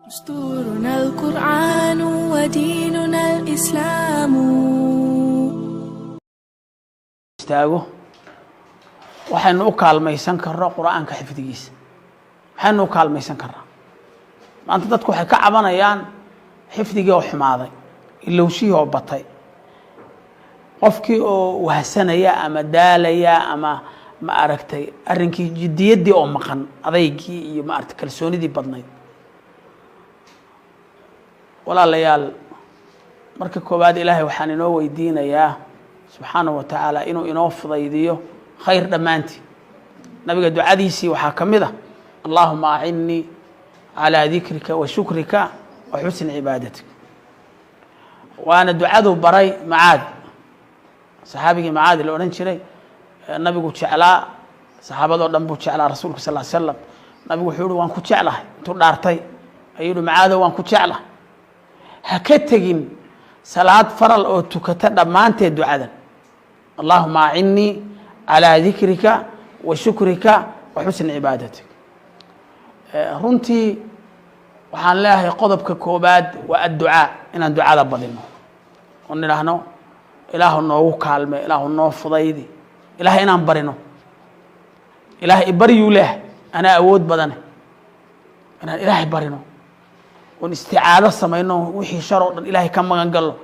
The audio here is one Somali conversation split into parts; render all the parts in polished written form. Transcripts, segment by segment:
دستورنا القرآن وديننا الإسلام. istaago waxaynu u kaalmaysan karno quraanka xifdigiisa waxaynu u kaalmaysan karnaa maanta dadku waxay ka cabanayaan xifdigii oo xumaaday ilowshii oo batay qofkii oo wahsanaya ama daalaya ama ma aragtay arrinkii jiddiyadii oo maqan adeygii iyo ma aragtay kalsoonidii badnayd walaalayaal marka koobaad ilaahay waxaan inoo weydiinayaa subxaanahu wa tacaala inuu inoo fudaydiyo khayr dhammaantii nabiga ducadiisii waxaa ka mid ah allahuma acinnii calaa dikrika wa shukrika wa xusni cibaadatik waana ducadu baray macaad saxaabigii macaad la odhan jiray nabigu jeclaa saxaabadoo dhan buu jeclaa rasuulka sal slam nabigu wuxuu yihi waan ku jeclahay intuu dhaartay ayuu yihi macaadow waan ku jeclahay ha ka tegin salaad faral oo tukata dhammaanteed ducadan allahuma acinnii calaa dikrika wa shukrika wa xusni cibaadatik runtii waxaan leeyahay qodobka koobaad waa adducaa inaan ducada badino oo nidhaahno ilaahu noogu kaalme ilaahu noo fudaydi ilahay inaan barino ilahay ibaryuu leeyahay anaa awood badane inaan ilaahay barino oon isticaado samayno wixii shar oo dhan ilaahay ka magan galno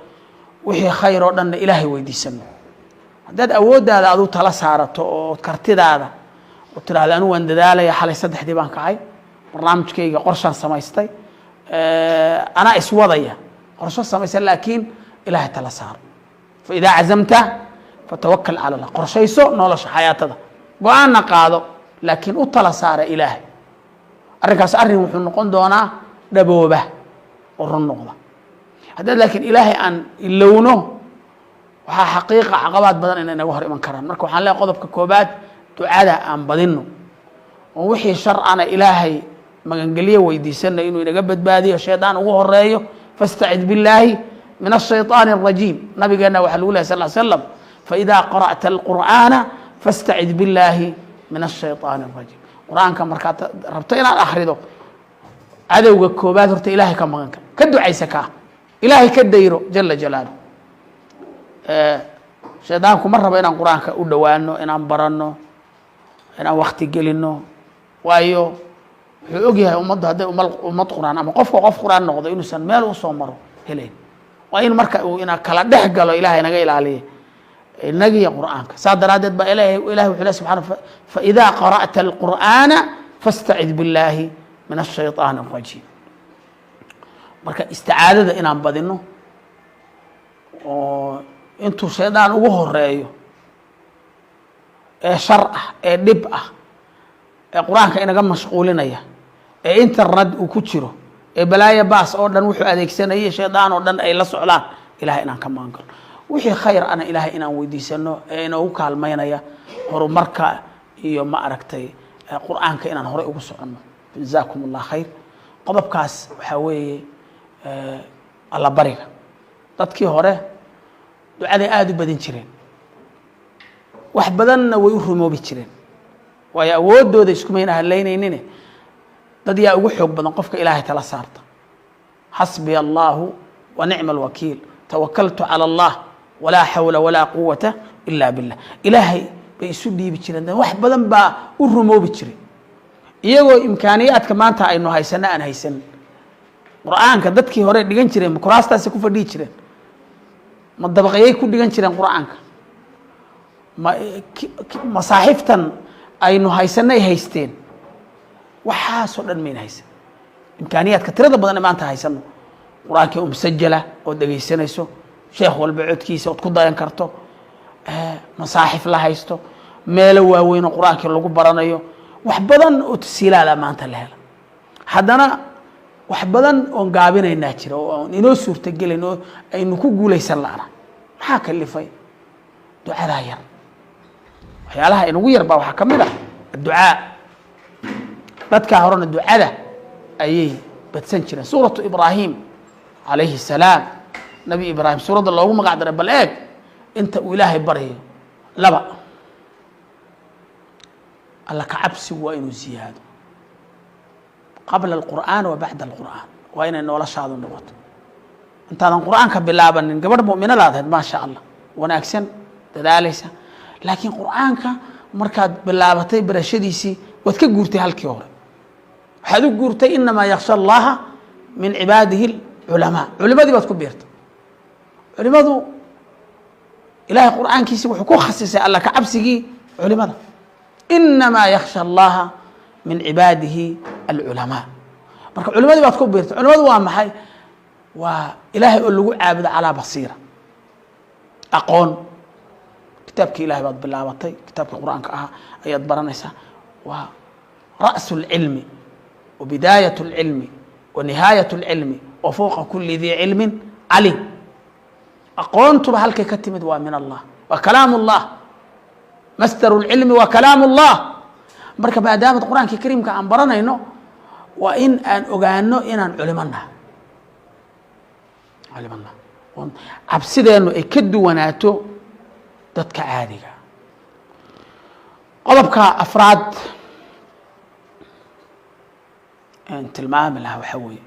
wixii khayr oo dhanna ilaahay weydiisano haddaad awooddaada aduu tala saarato oo kartidaada oo tidhaahda anu waan dadaalaya xalay 3 baan kacay barnaamijkayga qorshaan samaystay anaa iswadaya qorsho samaysan laakiin ilaahay tala saaro faidaa cazamta fatawakal cala allah qorshayso nolosha xayaatada go-aanna qaado laakiin u tala saara ilaahay arrinkaas arrin wuxuu noqon doonaa dhabooba oo run noqda haddaad laakiin ilaahay aan ilowno waxaa xaqiiqa caqabaad badan inay naga hor iman karaan marka waxaan leeyahay qodobka koobaad ducada aan badino oo wixii shar ana ilaahay magangelyo weydiisana inuu inaga badbaadiyo shaydaan ugu horeeyo fastacid billaahi min ashayطaani الrajiim nabigeena waxaa lagu lehay sal ly slam faidaa qara'ta alqur'aana fastacid billaahi min ashayطaani الrajiim qur-aanka markaad rabto inaad akhrido cadowga koobaad horta ilaahay ka magan kar ka ducaysa kaa ilaahay ka dayro jala jalaalu shaydaanku ma rabo inaan qur-aanka u dhowaano inaan barano inaan wakti gelino waayo wuxuu og yahay ummaddu hadday ummad quraan ama qofka qof quraan noqdo inuusan meel u soo maro helayn waa in marka uu ina kala dhex galo ilaahay naga ilaaliya inagiyo qur'aanka saa daraaddeed baa ilahay wuxuu lehy subxana faidaa qara'ta alqur'aana fastacid billaahi min ashayطaani الrajiim marka isticaadada inaan badino oo intuu shaydaan ugu horeeyo ee shar ah ee dhib ah ee qur-aanka inaga mashquulinaya ee internet uu ku jiro ee balaayo baas oo dhan wuxuu adeegsanayay shaydaan oo dhan ay la socdaan ilahay inaan ka magan galno wixii khayr ana ilahay inaan weydiisano ee inoogu kaalmaynaya horumarka iyo ma aragtay qur-aanka inaan horey ugu soconno jazakum allah khayr qodobkaas waxaa weeye alla bariga dadkii hore ducaday aada u badin jireen wax badanna way u rumoobi jireen waayo awooddooda iskumayna hadlaynaynin dad yaa ugu xoog badan qofka ilaahay tala saarta xasbiya allahu wa nicma alwakiil tawakaltu cala allah walaa xawla walaa quwata ila billah ilaahay bay isu dhiibi jireen wax badan baa u rumoobi jiray iyagoo imkaaniyaadka maanta aynu haysano aan haysan qur-aanka dadkii hore dhigan jireen kuraastaasi ku fadhihi jireen ma dabaqayay ku dhigan jireen qur-aanka masaaxiftan aynu haysanay haysteen waxaasoo dhan mayna haysan imkaaniyaadka tirada badan ee maanta haysano qur-aankii oo musajala oo dhegaysanayso sheekh walba codkiisa ood ku dayan karto masaaxif la haysto meelo waaweyn oo qur-aankii lagu baranayo wax badan oo tasiilaada maanta la hela haddana wax badan oon gaabinaynaa jira oo aan inoo suurtagelayn oo aynu ku guulaysan la'ana maxaa kalifay ducadaa yar waxyaalaha inagu yar baa waxaa ka mid ah adducaa dadkaa horena ducada ayay badsan jireen suuratu ibraahim calayhi salaam nabi ibraahim suuradda loogu magac daray bal eeg inta uu ilaahay baryayo laba alla ka cabsigu waa inuu ziyaado qabla alqur'aan wa bacda alqur'aan وين النولا شادو نقط أنت هذا القرآن كبلابا إن قبل مؤمنة لا ما شاء الله وأنا أكسن تداليسا لكن قرآنك مركز بلابتي برشديسي وتكجورتي هالكيور حدو جورتي إنما يخشى الله من عباده العلماء علماء دي بتكون بيرت علماء دو إله القرآن كيسي وحكو خصيصي الله كعبسي علماء إنما يخشى الله من عباده العلماء marka culimadii baad ku biirtay culimadu waa maxay waa ilaahay oo lagu caabudo ala basiira aqoon kitaabka ilaahay baad bilaabatay kitaabka quraanka ah ayaad baranaysaa waa ra'sul ilmi wa bidayatul ilmi wa nihayatul ilmi wa fawqa kulli dhi ilmin alim aqoontu halkay ka timid waa min Allah wa kalaamullah masdarul ilmi wa kalaamullah marka maadaama quraanka kariimka aan baranayno وإن أن أجانو إن أن علمنا عبسده إنه يكدو وناتو ضدك عادية قلبك أفراد أنت المعامل لها وحوي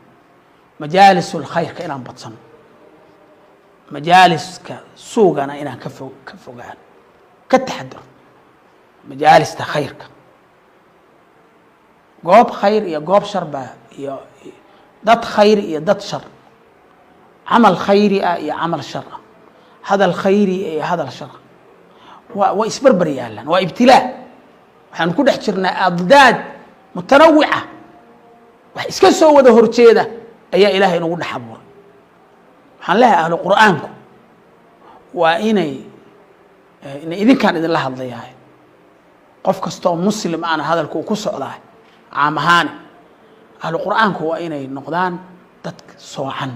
مجالس الخير كإن بتصن مجالس كسوقنا إن كفو جان كتحدث مجالس تخيرك قوب خير يا قوب شر يا ضد خير يا ضد شر عمل خيري يا عمل شر هذا الخير يا هذا الشر وإسبر بريالا وابتلاء حنكون حشرنا أضداد متنوعة وإسكسوا وده هرتشيده أي إلهي نقول حبور حنلاها أهل قرآنكم وإني إن إذا كان إذا الله الضياء قف كستو مسلم أنا هذا الكوكوس الله عام هاني أهل القرآن هو إني نقدان تك صوحا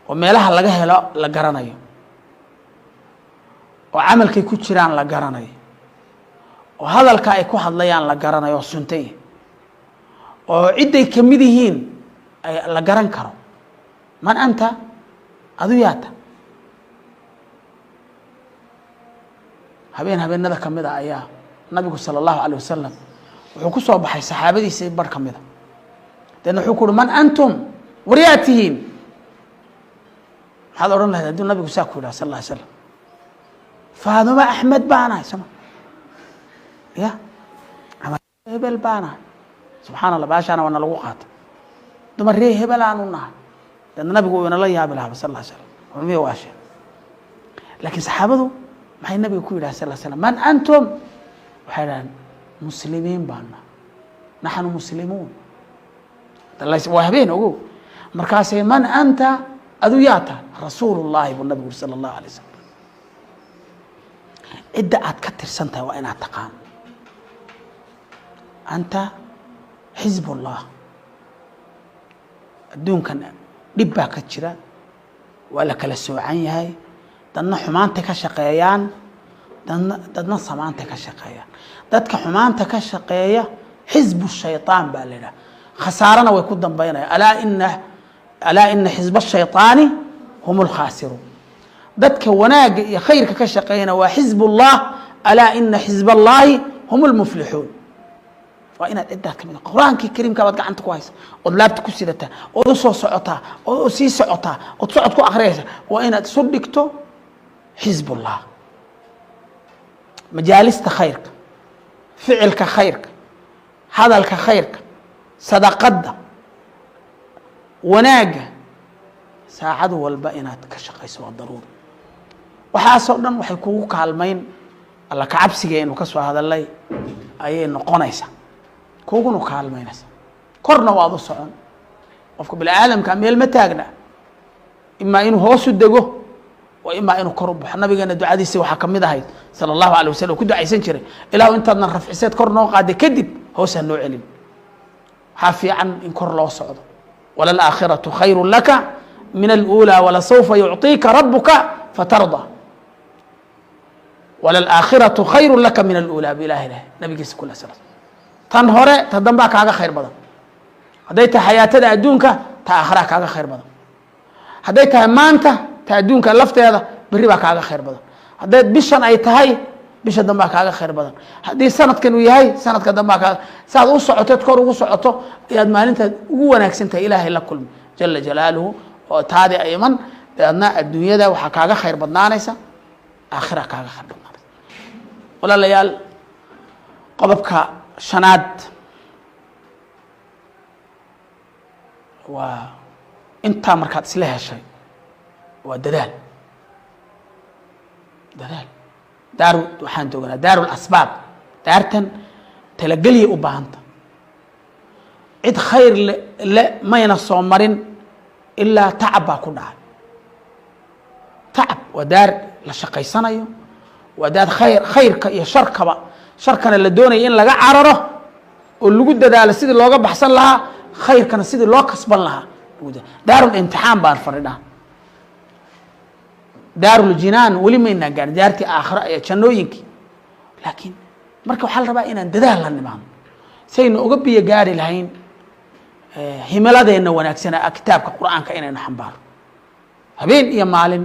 وميلها لجاه لا لجراني وعمل كي كتيران لجراني وهذا الكائن كوحد ليان لجراني وسنتي وعدة كمديهين لجران كرو من أنت أذوياته هبين هذا كمدة أياه النبي صلى الله عليه وسلم وحكوا بحي صحابتي سيبر كمذا لأنه حكوا من أنتم ورياتهم هذا رمى هذا دون النبي صلى الله عليه وسلم فهذا ما أحمد بانا سمع يا هبل بانا سبحان الله باش أنا وانا لوقات دمريه هبل عننا لأن النبي يقول الله يا بلاه صلى الله عليه وسلم ومي واشي لكن صحابته ما هي النبي يقول صلى الله عليه وسلم من أنتم وحنا مسلمين بانا نحن مسلمون الله وهبين أقول مركاسي من أنت أذوياتا رسول الله والنبي صلى الله عليه وسلم ادعت كتر سنتا وإن تقام أنت حزب الله الدون كان دبا كتشرا ولا كلا سوعان هاي دنا حمانتك شقيان دنا صمانتك شقيان دتك حمانتك شقيا حزب الشيطان بالله خسارنا ويكون بيننا ألا إن حزب الشيطان هم الخاسرون دتك وناق يا خيرك كشقينا وحزب الله ألا إن حزب الله هم المفلحون وإن أداك من القرآن الكريم كبد عن كويس ولابتك سيدته ودسوا صعطة ودسي صعطة وتصعد كو أخريسة وإن تصدقته حزب الله مجالس خيرك فعلك خيرك هذا خيرك صدقة وناقة ساعد والبائنات كشقيس والضروري وحاصلنا وحيكوك هالمين الله كعبسي إنه كسوة هذا اللي أي إنه قنيسة كوكونو كهالمينس كورنا واضو الصعون وفق بالعالم كامل متاجنا إما إنه هو سدجه وإما إنه كرب حنا بيجنا دعاء دي سوى حكم ده هاي صلى الله عليه وسلم كده عيسى شري إلا وأنت نرفع سيد كورنا قاعد كذب هو سنوع علم حافي عن إن كور الله صعد ولا الآخرة خير لك من الأولى ولا سوف يعطيك ربك فترضى ولا الآخرة خير لك من الأولى بإله الله نبي جس كل سنة تنهره تدنبا كاغا خير بدن هديت حياتنا ادونك تا اخرا كاغا خير بدن هديت مانتا تا ادونك لفتيدا بري با كاغا خير بدن هديت بشان اي تahay bisha dambaa kaaga khayr badan haddii sanadkan uu yahay sanadka dambaa kaaga saad u socoteed kor ugu socoto ayaad maalintaad ugu wanaagsan tahay ilaahay la kulmi jala jalaaluhu oo taadi ay iman daadna adduunyada waxaa kaaga khayr badnaanaysa aakhira kaaga khayr badnaanaysa walaalayaal qodobka shanaad waa intaa markaad isla heshay waa dadaal daaru waxaan joognaa daaru lasbaab daartan talageliya u baahanta cid khayr le mayna soo marin ilaa tacab baa ku dhacay tacab waa daar la shaqaysanayo waa daar khayrka iyo sharkana la doonaya in laga cararo oo lagu dadaalo sidii looga baxsan lahaa khayrkana sidii loo kasban lahaa daarulimtixaan baan fadhinaa daaruljinaan weli maynaa gaarin daartii aakhira iyo jannooyinkii laakiin marka waxaa la rabaa inaan dadaal la nimaano saynu uga biyo gaari lahayn himiladeenna wanaagsanaa kitaabka qur'aanka inaynu xambaaro habeen iyo maalin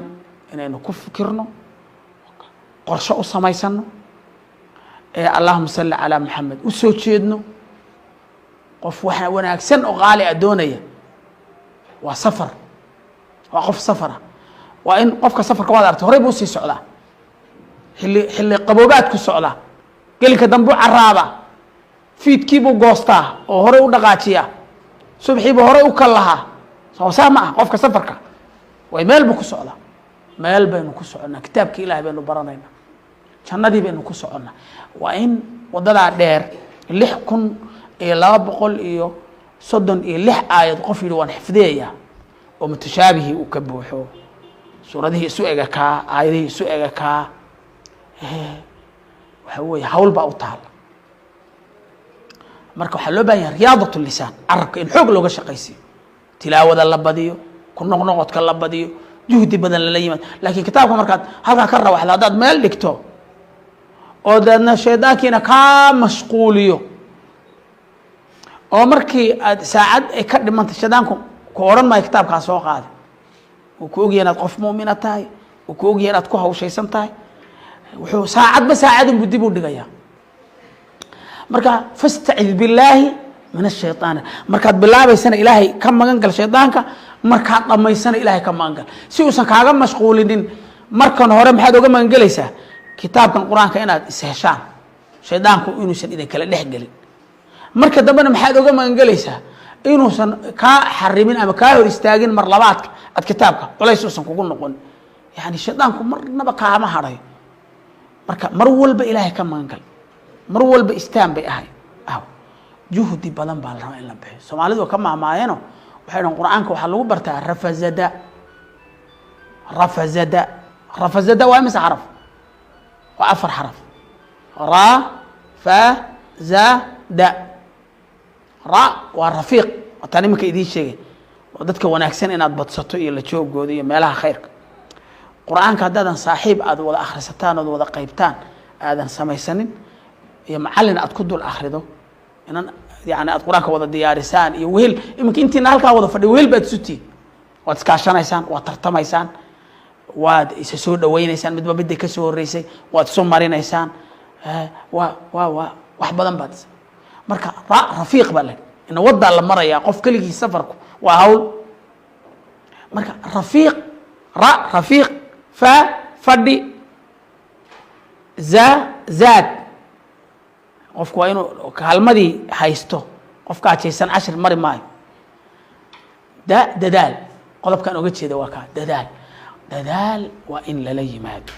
inaynu ku fikirno qorsho u samaysano allahuma salli calaa maxamed u soo jeedno qof wanaagsan oo qaali a doonaya waa safar waa qof safara waa in qofka safarka waad aragta horey buu usii socdaa xilli qaboobaadku socdaa gelinka dambu caraaba fiidkiibuu goostaa oo horey u dhaqaajiyaa subxiibuu horey u kal lahaa soo saa ma ah qofka safarka way meel buu ku socdaa meel baynu ku soconnaa kitaabkii ilahay baynu baranaynaa jannadii baynu ku soconnaa waa in wadadaa dheer 6236 aayad qof yidhi waan xifdiyayaa oo mutashaabihii uu ka buuxo suuradihii isu ega kaa aayadihii isu ega kaa waxa weeye hawl baa u taala marka waxaa loo baahan yahay riyaadat lisaan carabka in xoog looga shaqaysiyo tilaawada la badiyo ku noqnoqodka la badiyo juhdi badan lala yimaado laakiin kitaabka markaad halkaa ka rawaxda haddaad meel dhigto oo daadna shaydaankiina kaa mashquuliyo oo markii aad saacad ay ka dhimantay shaydaanku ku odhan maayo kitaabkaa soo qaada uu ku ogyahay inaad qof mu'mina tahay uu ku ogyahay inaad ku hawshaysan tahay wuxuu saacadba saacadunbu dib u dhigayaa marka fastacid billaahi min ashaytaan markaad bilaabaysana ilaahay ka magan gal shaydaanka markaad dhammaysana ilaahay ka magan gal si uusan kaaga mashquulinin markan hore maxaad oga magan gelaysaa kitaabkan qur-aanka inaad isheshaan shaydaanku inuusan idin kala dhex gelin marka dambena maxaad oga magan gelaysaa inuusan kaa xarimin ama kaa hor istaagin mar labaadka ad kitaabka culays uusan kugu noqon yani shaydaanku marnaba kaama hadhayo marka mar walba ilaahay ka magan gal mar walba istaan bay ahay juhdi badan baa la rabaa in la bixiyo soomaalidu ka maamaayeno waxay dhahan qur-aanka waxaa lagu bartaa rafazada waa imise xaraf waa 4 xaraf rafazada ra waa rafiiq wataan iminka idiin sheegay oo dadka wanaagsan inaad badsato iyo la joogooda iyo meelaha khayrka qur-aanka haddaadan saaxiib aad wada akhrisataan ood wada qaybtaan aadan samaysanin iyo macallin aad ku dul akhrido inan yani aad qur-aanka wada diyaarisaan iyo wehel iminka intiina halkaa wada fadhiyo wehel baad isutiin waad iskaashanaysaan waad tartamaysaan waad isa soo dhawaynaysaan midba midday ka soo horreysay waad isu marinaysaan wax badan baad marka rafiiq baa leh ina waddaa la marayaa qof keligii safarku waa hawl marka rafiiq fadhi zaad qofku waa inuu kaalmadii haysto qofka ajaysan cashir mari maayo dadaal qodobkaan oga jeeda waa kaa dadaal waa in lala yimaado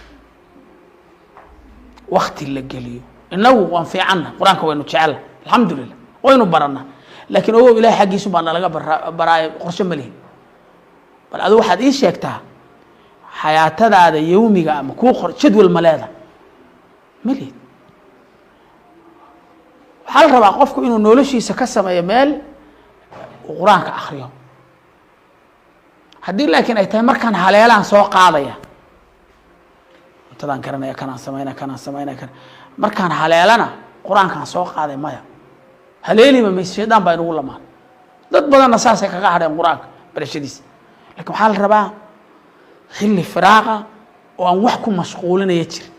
wakti la geliyo inagu waan fiicanna qur-aanka waynu jecella alxamdulilah waynu barana laakiin ogow ilahay xaggiisu baa nalaga baraayo qorshe ma lihin bal adu waxaad ii sheegtaa xayaatadaada yawmiga ama kuu jadwal ma leeda ma lihid waxaa la rabaa qofku inuu noloshiisa ka sameeyo meel uu qur-aanka akriyo haddii laakiin ay tahay markaan haleelaan soo qaadaya cuntadaan karanaya kanaan samaynaya markaan haleelana qur-aankaan soo qaaday maya haleeliba mayse shaydaan baa inugu lamaan dad badanna saasay kaga hadheen qur-aanka barashadiisa lakin waxaa la rabaa xilli firaaqa oo aan wax ku mashquulinaya jirin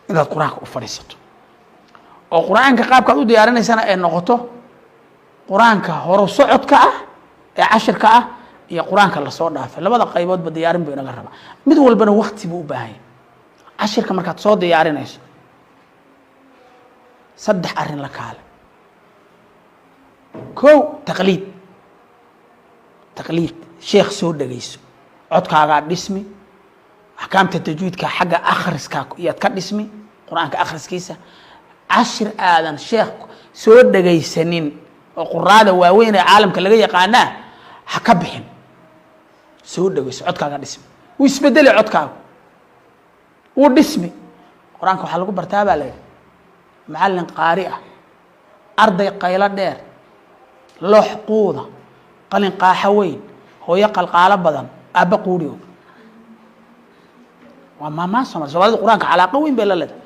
inaad qur-aanka u fadhiisato oo qur-aanka qaabkaad u diyaarinaysana ay noqoto qur-aanka horo socodka ah ee cashirka ah iyo qur-aanka lasoo dhaafay labada qayboodba diyaarin buu inaga rabaa mid walbana waqti buu u baahan yahay cashirka markaad soo diyaarinayso saddex arrin la kaale kow taqliid sheekh soo dhagayso codkaagaa dhismi axkaamta tajwiidka xagga akhriska iyaad ka dhismi qur-aanka akhriskiisa cashir aadan sheekh soo dhagaysanin oo quraada waaweyn ee caalamka laga yaqaanaa ha ka bixin soo dhagayso codkaagaa dhismi wuu isbedeli codkaaga wuu dhismi qur-aanka waxaa lagu bartaa baa la yidhi macallin qaari ah arday qaylo dheer loox quuda qalin qaaxo weyn hooyo qalqaalo badan aabba quuri og waa maamaan soomali soomaalida qur-aanka calaaqo weyn bay la leedahay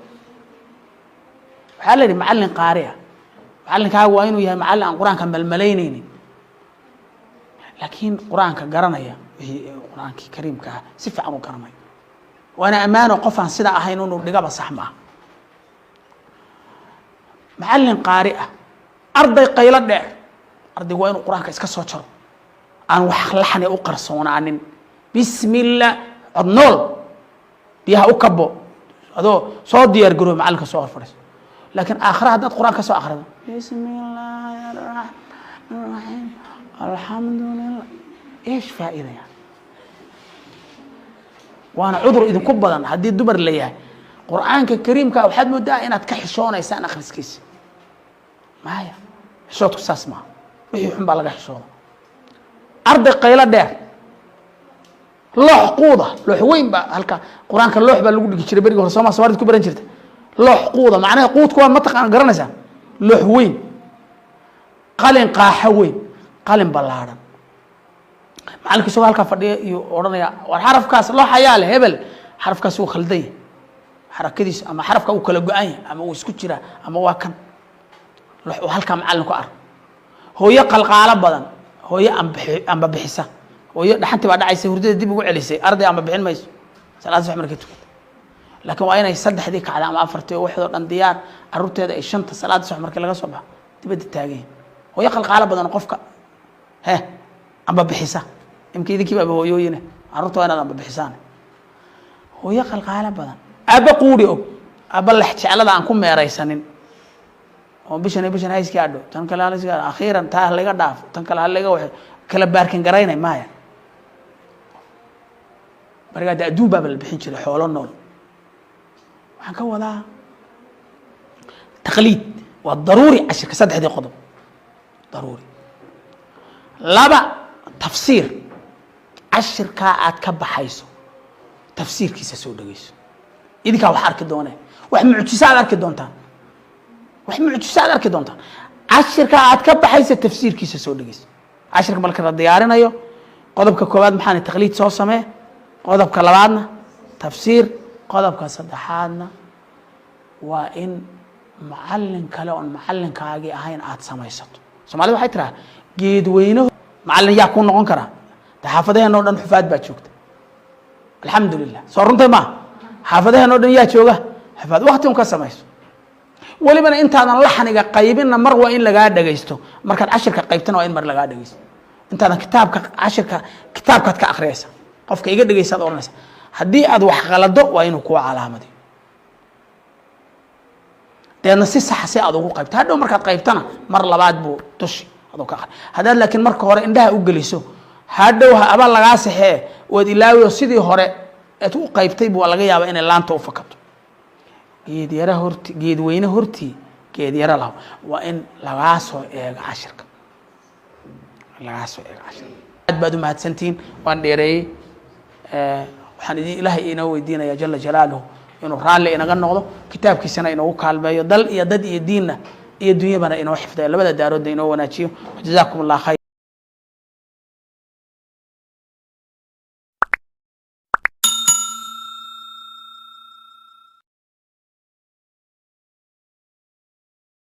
waxaa la yidhi macallin qaari ah macallinkaaga waa inuu yahay macallin aan qur-aanka malmalaynaynin laakiin qur-aanka garanaya wixii qur-aankii kariimka ah si fiican u garanayo waana ammaano qof aan sida ahayn inuu dhigaba sax ma ah macallin qaari ah arday qaylo dheer ardaygu waa inuu qur-aanka iska soo jaro aan wax laxni u qarsoonaanin bismillah cod nool biyaha u kabo adoo soo diyaar garooy macallinka soo hor fadhiiso laakiin aakhira haddaad qur-aan ka soo akhrido bismillaahi araxmaani raxiim alxamdulillah eesh faa'iida yani waana cudur idinku badan haddii dumar la yahay qur-aanka kariimka waxaad moodaa inaad ka xishoonaysaan akhriskiisa maya xishoodku saas maaha wixii xun baa laga xishooda arday qaylo dheer loox quuda loox weyn baa halka qur-aanka loox baa lagu dhigi jiray berigi hore sooma soomaalida ku baran jirta loox quuda macnaha quudku waa mataqaan garanaysaa loox weyn qalin qaaxo weyn qalin ballaadhan macallinka isagoo halkaa fadhiya iyo odhanaya war xarafkaas loox ayaa leh hebel xarafkaas wuu khaldan yahay xarakadiisa ama xarafka uu kala go-an yahay ama uu isku jiraa ama waa kan loox uu halkaa macallin ku arko hooyo qalqaalo badan hooyo amba bixisa hooyo dhaxantii baa dhacaysa hurdada dib ugu celisay arday amba bixin mayso salaad sax markay tukata laakiin waa inay saddexdii kacda ama afartii oo waxdoo dhan diyaar carruurteeda ay shanta salaad sax markii laga soo baxo dibadda taageen hooyo qalqaalo badan qofka amba bixisa imka idinkii baaba hooyooyine carruurta waa inaad amba bixisaan hooyo qalqaalo badan aabba quuri og aabba lex jeclada aan ku meeraysanin oo bishan hayskii adho tan kale halska akhiiran taa laga dhaafo tan kale halaga wax kala baarkin garaynay maaya bariga adduun baa la bixin jiray xoolo nool waxaan ka wadaa taqliid waa daruuri cashirka saddexdii qodob daruuri laba tafsiir cashirkaa aad ka baxayso tafsiirkiisa soo dhagayso idinkaa wax arki doonee wax mucjiso aad arki doontaan wax mucjiso aad arki doontaan cashirka aad ka baxaysa tafsiirkiisa soo dhagayso cashirka marka la diyaarinayo qodobka koowaad maxaan taqliid soo samee qodobka labaadna tafsiir qodobka saddexaadna waa in macallin kale oon macallinkaagii ahayn aad samaysato soomaalida waxay tiraa geedweyne macallin yaa kuu noqon karaa xaafadaheen oo dhan xufaad baa joogta alxamdulilah soo runtay maaha xaafadaheen oo dhan yaa jooga xufaad waqti un ka samayso welibana intaadan laxniga qaybinna mar waa in lagaa dhagaysto markaad cashirka qaybtana waa in mar lagaa dhagaysto intaadan kitaabka cashirka kitaabkaad ka akhriyaysa qofka iga dhagaysaad odhanaysa haddii aad wax qalado waa inuu kuu calaamadiyo deedna si saxa si aad ugu qaybto hadhow markaad qaybtana mar labaad buu tushi adoo ka akhri haddaad laakiin marka hore indhaha u geliso hadhow aba lagaa saxee waad ilaawiyo sidii hore eed u qaybtay buu laga yaabaa inay laanta u fakato geedyara horti geedweyne hortii geedyara laho waa in lagaa soo eego cashirka lagaa soo eego cashirka aad baad u mahadsantihiin waan dheereeyey waxaan ilaahay inoo weydiinaya jala jalaaluhu inuu raalli inaga noqdo kitaabkiisana inoogu kaalmeeyo dal iyo dad iyo diinna iyo dunyabana inoo xifdayo labada daaroodna inoo wanaajiyo jazaakum allah khayr